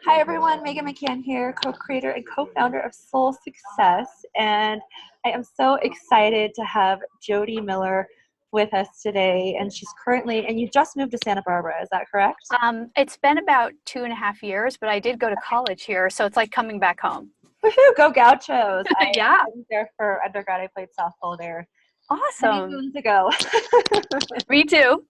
Hi everyone, Megan McCann here, co-creator and co-founder of Soul Success, and I am so excited to have Jody Miller with us today. And she's currently, and you just moved to Santa Barbara, is that correct? It's been about 2.5 years, but I did go to college here, so it's like coming back home. Woohoo, go Gauchos! Yeah. I was there for undergrad. I played softball there many Awesome. moons ago. Me too.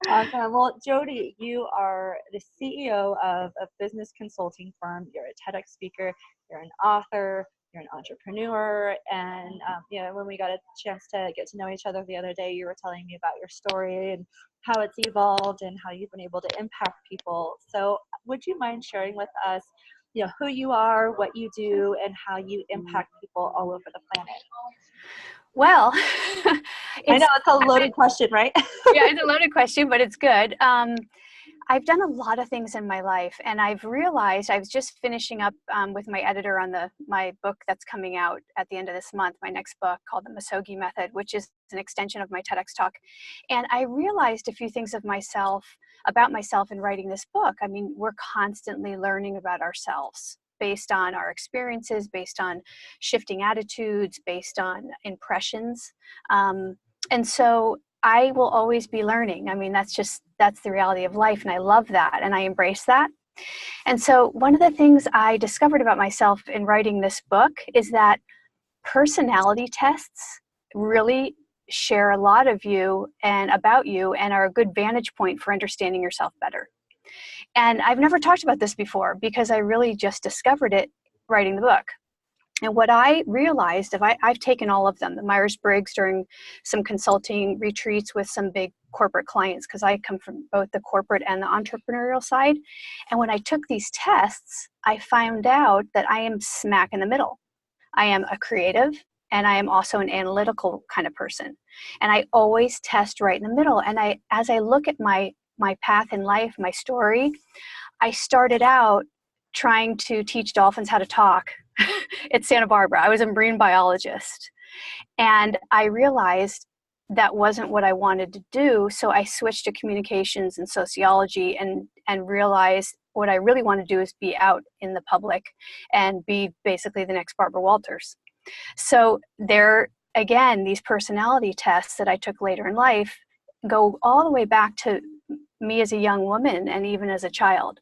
Awesome. Well, Jody, you are the CEO of a business consulting firm. You're a TEDx speaker. You're an author. You're an entrepreneur. And when we got a chance to get to know each other the other day, you were telling me about your story and how it's evolved and how you've been able to impact people. So, would you mind sharing with us, who you are, what you do, and how you impact people all over the planet? Well, I know it's a loaded question, right? Yeah, it's a loaded question, but it's good. I've done a lot of things in my life, and I've realized I was just finishing up with my editor on my book that's coming out at the end of this month, my next book called The Misogi Method, which is an extension of my TEDx talk. And I realized a few things about myself in writing this book. I mean, we're constantly learning about ourselves based on our experiences, based on shifting attitudes, based on impressions. And so I will always be learning. I mean, that's the reality of life. And I love that. And I embrace that. And so one of the things I discovered about myself in writing this book is that personality tests really share a lot of you and about you and are a good vantage point for understanding yourself better. And I've never talked about this before because I really just discovered it writing the book. And what I realized, I've taken all of them, the Myers-Briggs during some consulting retreats with some big corporate clients, because I come from both the corporate and the entrepreneurial side. And when I took these tests, I found out that I am smack in the middle. I am a creative, and I am also an analytical kind of person. And I always test right in the middle. And as I look at my path in life, my story, I started out trying to teach dolphins how to talk at Santa Barbara. I was a marine biologist, and I realized that wasn't what I wanted to do. So I switched to communications and sociology and realized what I really want to do is be out in the public and be basically the next Barbara Walters. So there, again, these personality tests that I took later in life go all the way back to me as a young woman and even as a child.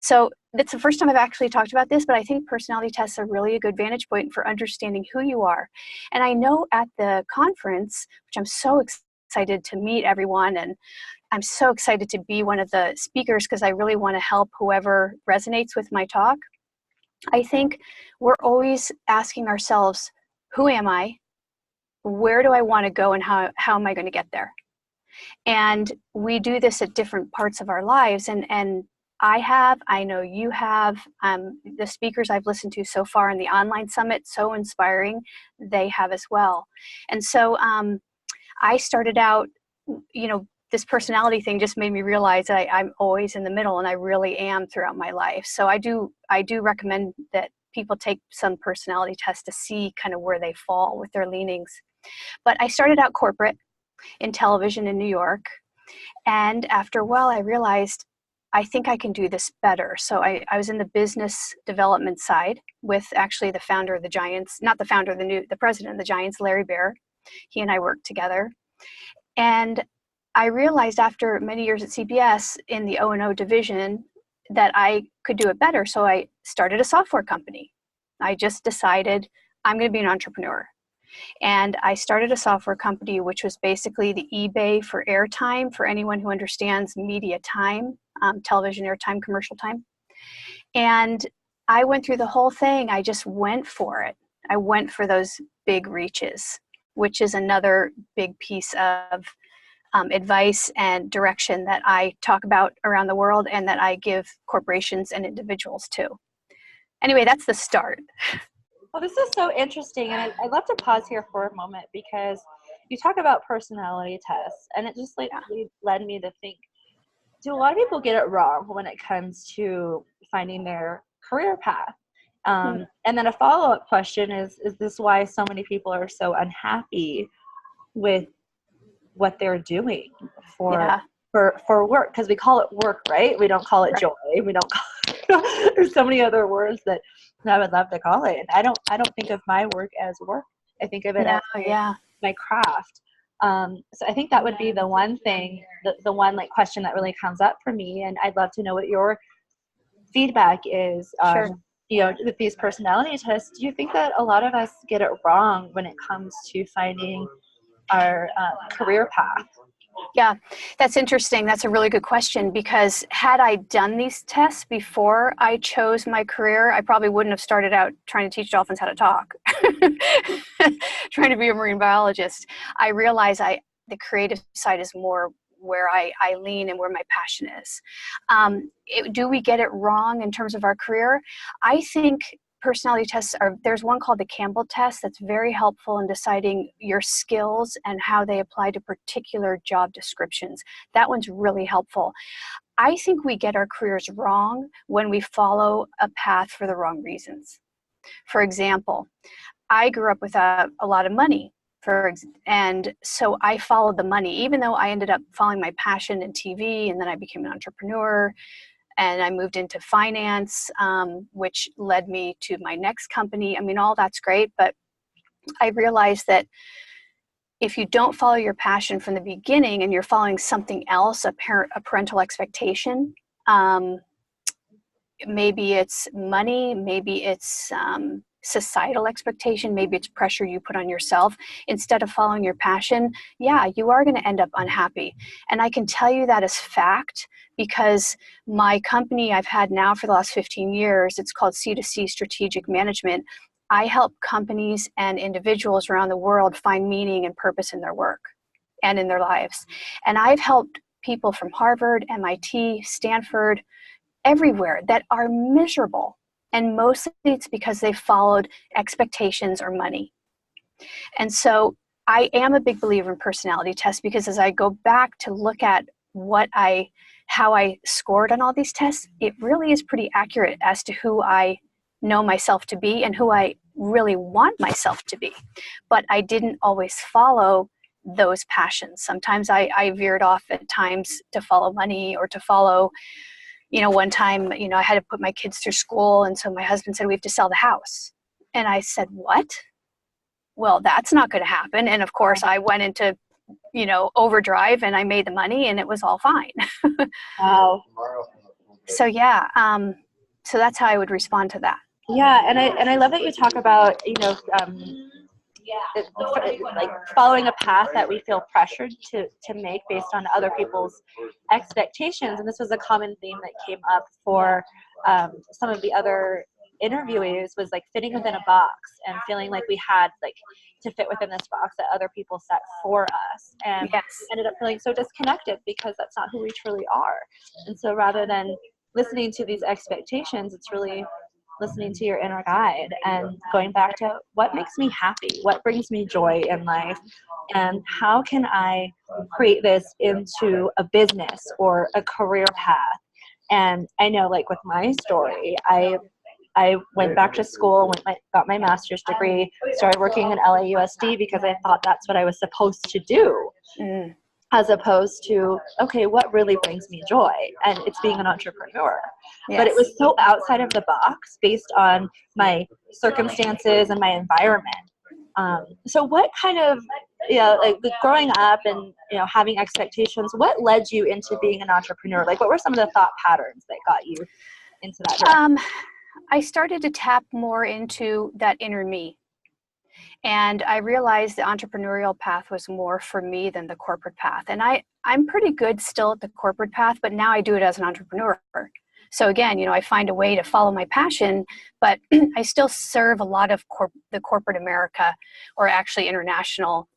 So it's the first time I've actually talked about this, but I think personality tests are really a good vantage point for understanding who you are. And I know at the conference, which I'm so excited to meet everyone, and I'm so excited to be one of the speakers because I really want to help whoever resonates with my talk. I think we're always asking ourselves, who am I? Where do I want to go? And how am I going to get there? And we do this at different parts of our lives. And I know you have, the speakers I've listened to so far in the online summit, so inspiring, they have as well. And so I started out, this personality thing just made me realize that I'm always in the middle, and I really am throughout my life. So I do recommend that people take some personality tests to see kind of where they fall with their leanings. But I started out corporate in television in New York. And after a while, I realized I think I can do this better. So I was in the business development side with actually the founder of the Giants, not the founder, the president of the Giants, Larry Baer. He and I worked together. And I realized after many years at CBS in the O&O division that I could do it better. So I started a software company. I just decided I'm going to be an entrepreneur. And I started a software company, which was basically the eBay for airtime for anyone who understands media time, television airtime, commercial time. And I went through the whole thing. I just went for it. I went for those big reaches, which is another big piece of advice and direction that I talk about around the world and that I give corporations and individuals too. Anyway, that's the start. Well, this is so interesting, and I'd love to pause here for a moment because you talk about personality tests, and it just led me to think, do a lot of people get it wrong when it comes to finding their career path? And then a follow-up question is this why so many people are so unhappy with what they're doing for for work, because we call it work, right? We don't call it Right. joy. We don't call it, there's so many other words that I would love to call it. And I don't think of my work as work. I think of it No, as yeah. my craft. So I think that would be the one thing, the one like question that really comes up for me. And I'd love to know what your feedback is Sure. on, with these personality tests. Do you think that a lot of us get it wrong when it comes to finding our career path? Yeah, that's interesting. That's a really good question, because had I done these tests before I chose my career, I probably wouldn't have started out trying to teach dolphins how to talk, trying to be a marine biologist. I realize the creative side is more where I lean and where my passion is. Do we get it wrong in terms of our career? I think personality tests there's one called the Campbell test that's very helpful in deciding your skills and how they apply to particular job descriptions. That one's really helpful. I think we get our careers wrong when we follow a path for the wrong reasons. For example, I grew up without a lot of money, and so I followed the money, even though I ended up following my passion in TV, and then I became an entrepreneur. And I moved into finance, which led me to my next company. I mean, all that's great, but I realized that if you don't follow your passion from the beginning and you're following something else, a parental expectation, maybe it's money, maybe it's societal expectation, maybe it's pressure you put on yourself, instead of following your passion, yeah, you are going to end up unhappy. And I can tell you that as fact, because my company I've had now for the last 15 years, it's called C2C Strategic Management. I help companies and individuals around the world find meaning and purpose in their work and in their lives. And I've helped people from Harvard, MIT, Stanford, everywhere that are miserable. And mostly it's because they followed expectations or money. And so I am a big believer in personality tests, because as I go back to look at how I scored on all these tests, it really is pretty accurate as to who I know myself to be and who I really want myself to be. But I didn't always follow those passions. Sometimes I veered off at times to follow money or to follow, one time, I had to put my kids through school. And so my husband said, we have to sell the house. And I said, what? Well, that's not going to happen. And of course I went into, overdrive, and I made the money, and it was all fine. Wow. So yeah. So that's how I would respond to that. Yeah, and I love that you talk about like following a path that we feel pressured to make based on other people's expectations. And this was a common theme that came up for some of the other interviewees, was like fitting within a box and feeling like we had like to fit within this box that other people set for us, and Yes. we ended up feeling so disconnected because that's not who we truly are. And so rather than listening to these expectations, it's really listening to your inner guide and going back to what makes me happy, what brings me joy in life, and how can I create this into a business or a career path. And I know, like with my story, I went back to school, got my master's degree, started working in LAUSD because I thought that's what I was supposed to do. As opposed to, okay, what really brings me joy? And it's being an entrepreneur. Yes. But it was so outside of the box based on my circumstances and my environment. So what kind of, like growing up and, having expectations, what led you into being an entrepreneur? Like what were some of the thought patterns that got you into that direction? I started to tap more into that inner me. And I realized the entrepreneurial path was more for me than the corporate path. And I'm pretty good still at the corporate path, but now I do it as an entrepreneur. So again, I find a way to follow my passion, but I still serve a lot of the corporate America, or actually international.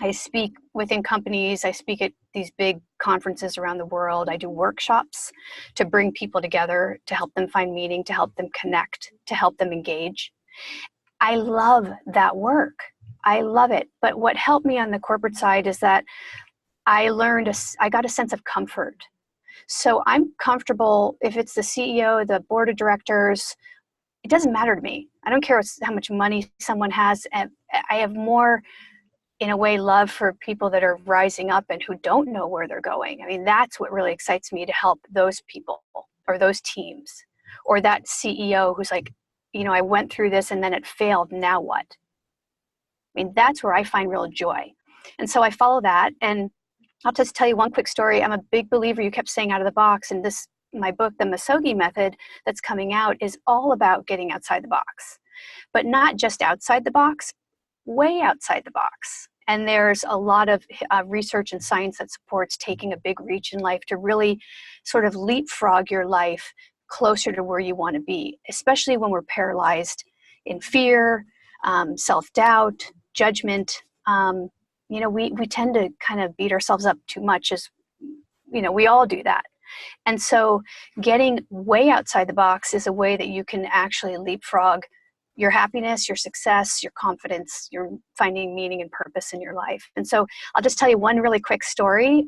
I speak within companies. I speak at these big conferences around the world. I do workshops to bring people together, to help them find meaning, to help them connect, to help them engage. I love that work. I love it. But what helped me on the corporate side is that I got a sense of comfort. So I'm comfortable if it's the CEO, the board of directors, it doesn't matter to me. I don't care how much money someone has. I have more in a way, love for people that are rising up and who don't know where they're going. I mean, that's what really excites me, to help those people or those teams, or that CEO who's like, I went through this and then it failed. Now what? I mean, that's where I find real joy. And so I follow that. And I'll just tell you one quick story. I'm a big believer, you kept saying out of the box, and my book, The Masogi Method, that's coming out, is all about getting outside the box, but not just outside the box, way outside the box. And there's a lot of research and science that supports taking a big reach in life to really sort of leapfrog your life closer to where you want to be, especially when we're paralyzed in fear, self-doubt, judgment. We tend to kind of beat ourselves up too much, as we all do that. And so getting way outside the box is a way that you can actually leapfrog your happiness, your success, your confidence, your finding meaning and purpose in your life. And so I'll just tell you one really quick story.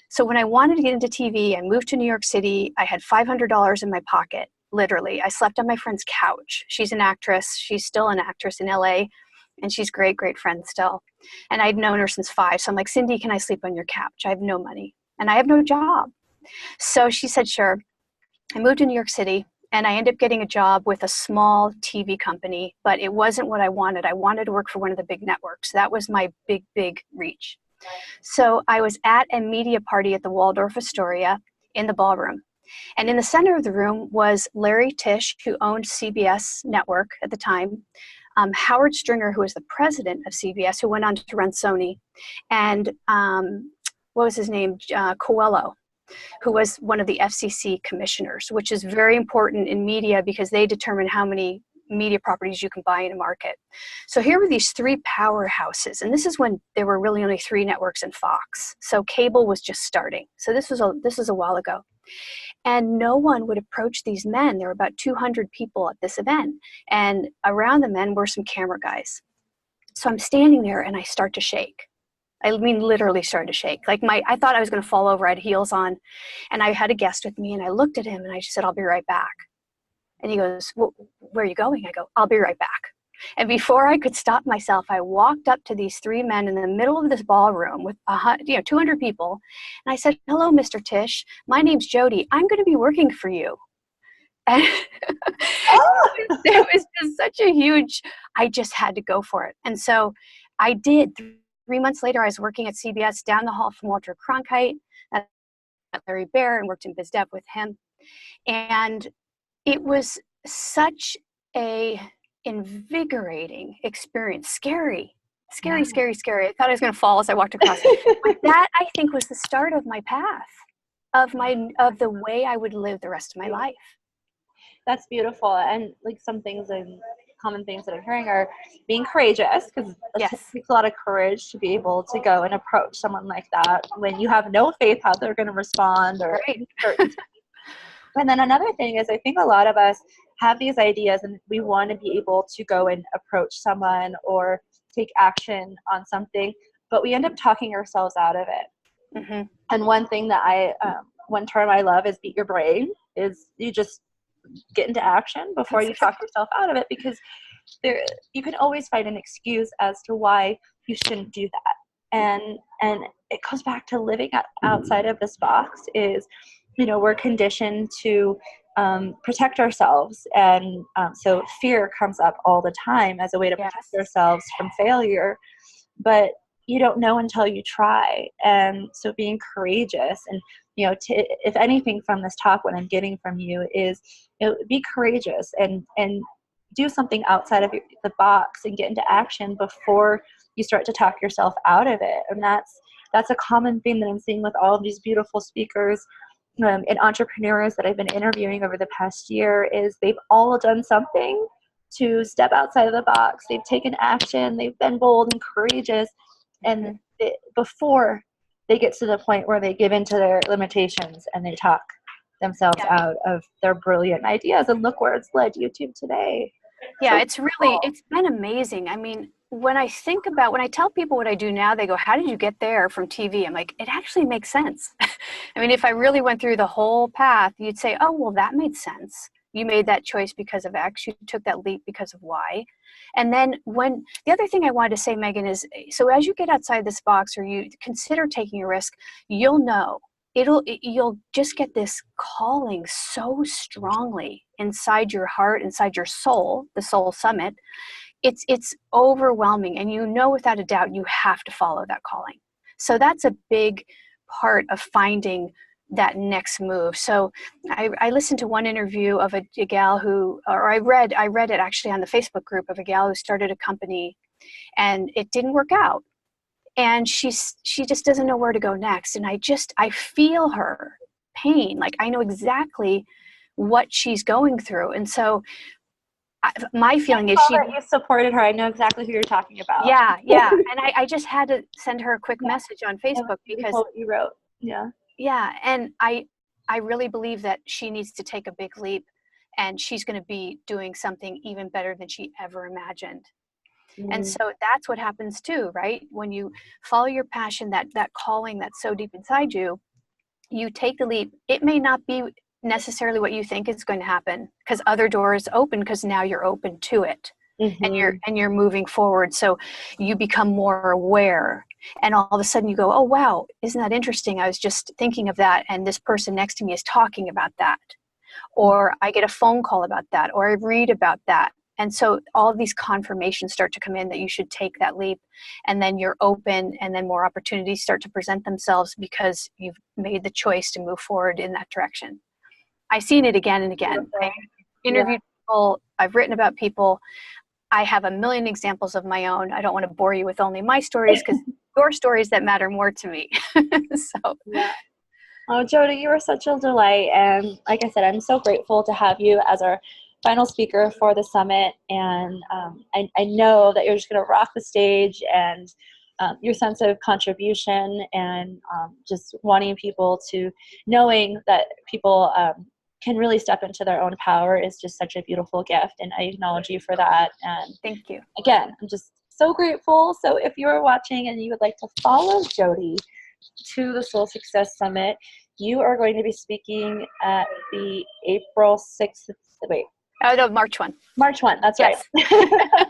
So when I wanted to get into TV, I moved to New York City. I had $500 in my pocket, literally. I slept on my friend's couch. She's an actress. She's still an actress in LA, and she's great, great friend still. And I'd known her since 5. So I'm like, Cindy, can I sleep on your couch? I have no money and I have no job. So she said, sure. I moved to New York City, and I ended up getting a job with a small TV company, but it wasn't what I wanted. I wanted to work for one of the big networks. That was my big, big reach. So I was at a media party at the Waldorf Astoria in the ballroom. And in the center of the room was Larry Tisch, who owned CBS Network at the time, Howard Stringer, who was the president of CBS, who went on to run Sony, and what was his name? Coelho, who was one of the FCC commissioners, which is very important in media because they determine how many media properties you can buy in a market. So here were these 3 powerhouses, and this is when there were really only 3 networks and Fox. So cable was just starting. So this was a while ago. And no one would approach these men. There were about 200 people at this event, and around the men were some camera guys. So I'm standing there and I start to shake. I mean, literally started to shake. Like I thought I was going to fall over. I had heels on, and I had a guest with me, and I looked at him and I just said, I'll be right back. And he goes, well, where are you going? I go, I'll be right back. And before I could stop myself, I walked up to these 3 men in the middle of this ballroom with 200 people. And I said, hello, Mr. Tisch. My name's Jody. I'm going to be working for you. And it was just such a huge, I just had to go for it. And so I did. 3 months later, I was working at CBS down the hall from Walter Cronkite at Larry Baer, and worked in biz dev with him. And it was such a invigorating experience. Scary. I thought I was going to fall as I walked across. But that, I think, was the start of my path, of the way I would live the rest of my life. That's beautiful. And like some things and common things that I'm hearing are being courageous, because it takes a lot of courage to be able to go and approach someone like that when you have no faith how they're going to respond or uncertainty. And then another thing is, I think a lot of us have these ideas and we want to be able to go and approach someone or take action on something, but we end up talking ourselves out of it. Mm-hmm. And one thing that one term I love is beat your brain, is you just get into action before you talk yourself out of it, because you can always find an excuse as to why you shouldn't do that. And it goes back to living outside of this box is, we're conditioned to protect ourselves. And so fear comes up all the time as a way to protect ourselves from failure. But you don't know until you try. And so being courageous and, if anything from this talk, what I'm getting from you is, be courageous and do something outside of the box and get into action before you start to talk yourself out of it. And that's a common theme that I'm seeing with all of these beautiful speakers and entrepreneurs that I've been interviewing over the past year, is they've all done something to step outside of the box. They've taken action. They've been bold and courageous. And before they get to the point where they give into their limitations and they talk themselves out of their brilliant ideas. And look where it's led you to today. Yeah, so it's been amazing. I mean, when I tell people what I do now, they go, how did you get there from TV? I'm like, it actually makes sense. I mean, if I really went through the whole path, you'd say, oh, well, that made sense. You made that choice because of X. You took that leap because of Y. And then the other thing I wanted to say, Megan, is so as you get outside this box or you consider taking a risk, you'll know. You'll just get this calling so strongly inside your heart, inside your soul, the Soul Summit. It's overwhelming, and you know without a doubt you have to follow that calling. So that's a big part of finding that next move. So I listened to one interview of a gal who, or I read it actually on the Facebook group of a gal who started a company and it didn't work out. And she just doesn't know where to go next. And I feel her pain. Like I know exactly what she's going through. And so my feeling is you supported her. I know exactly who you're talking about. Yeah. And I just had to send her a quick message on Facebook because what you wrote. Yeah. Yeah. And I really believe that she needs to take a big leap, and she's going to be doing something even better than she ever imagined. And so that's what happens too, right? When you follow your passion, that calling that's so deep inside you, you take the leap. It may not be necessarily what you think is going to happen because other doors open because now you're open to it. And you're moving forward. So you become more aware, and all of a sudden you go, oh, wow, isn't that interesting? I was just thinking of that. And this person next to me is talking about that. Or I get a phone call about that, or I read about that. And so all of these confirmations start to come in that you should take that leap, and then you're open, and then more opportunities start to present themselves because you've made the choice to move forward in that direction. I've seen it again and again. I've interviewed people, I've written about people. I have a million examples of my own. I don't want to bore you with only my stories because your stories that matter more to me. So. Yeah. Oh, Jody, you were such a delight. And like I said, I'm so grateful to have you as our final speaker for the summit. And I know that you're just going to rock the stage, and your sense of contribution and just wanting people to, knowing that people can really step into their own power is just such a beautiful gift. And I acknowledge you for that. And thank you. Again, I'm just so grateful. So if you're watching and you would like to follow Jody to the Soul Success Summit, you are going to be speaking at the April 6th. Wait. Oh, no, March 1. March 1. That's yes. right.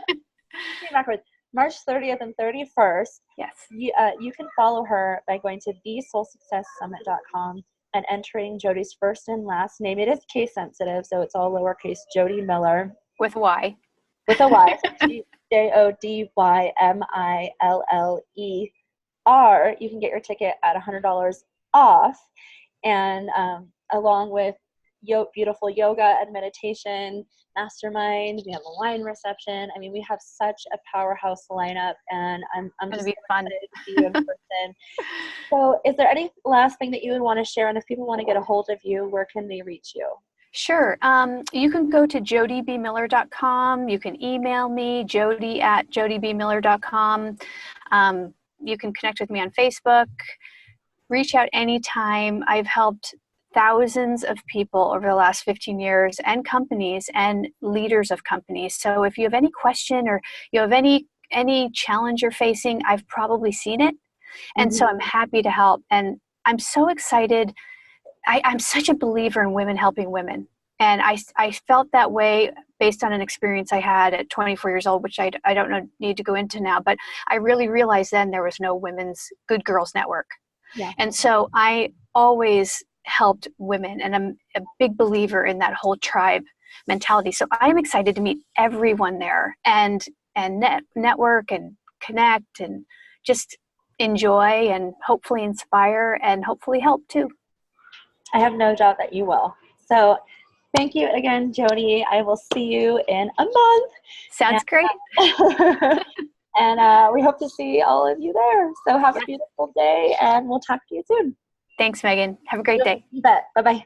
Backwards. March 30th and 31st. Yes. You can follow her by going to thesoulsuccesssummit.com and entering Jody's first and last name. It is case sensitive, so it's all lowercase, Jody Miller. With Y. With a Y. JodyMiller. You can get your ticket at $100 off, and along with beautiful yoga and meditation mastermind. We have a wine reception. I mean, we have such a powerhouse lineup, and I'm just fun excited to see you in person. So is there any last thing that you would want to share? And if people want to get a hold of you, where can they reach you? Sure. You can go to jodybmiller.com. You can email me, jody@jodybmiller.com. You can connect with me on Facebook. Reach out anytime. I've helped thousands of people over the last 15 years, and companies and leaders of companies. So if you have any question or you have any challenge you're facing, I've probably seen it. And so I'm happy to help. And I'm so excited. I'm such a believer in women helping women. And I felt that way based on an experience I had at 24 years old, which I don't need to go into now, but I really realized then there was no women's Good Girls Network. Yeah. And so I always helped women, and I'm a big believer in that whole tribe mentality. So I'm excited to meet everyone there and network and connect and just enjoy and hopefully inspire and hopefully help too. I have no doubt that you will. So thank you again, Jody. I will see you in a month. Sounds great. And we hope to see all of you there. So have a beautiful day, and we'll talk to you soon. Thanks, Megan. Have a great day. You bet. Bye-bye.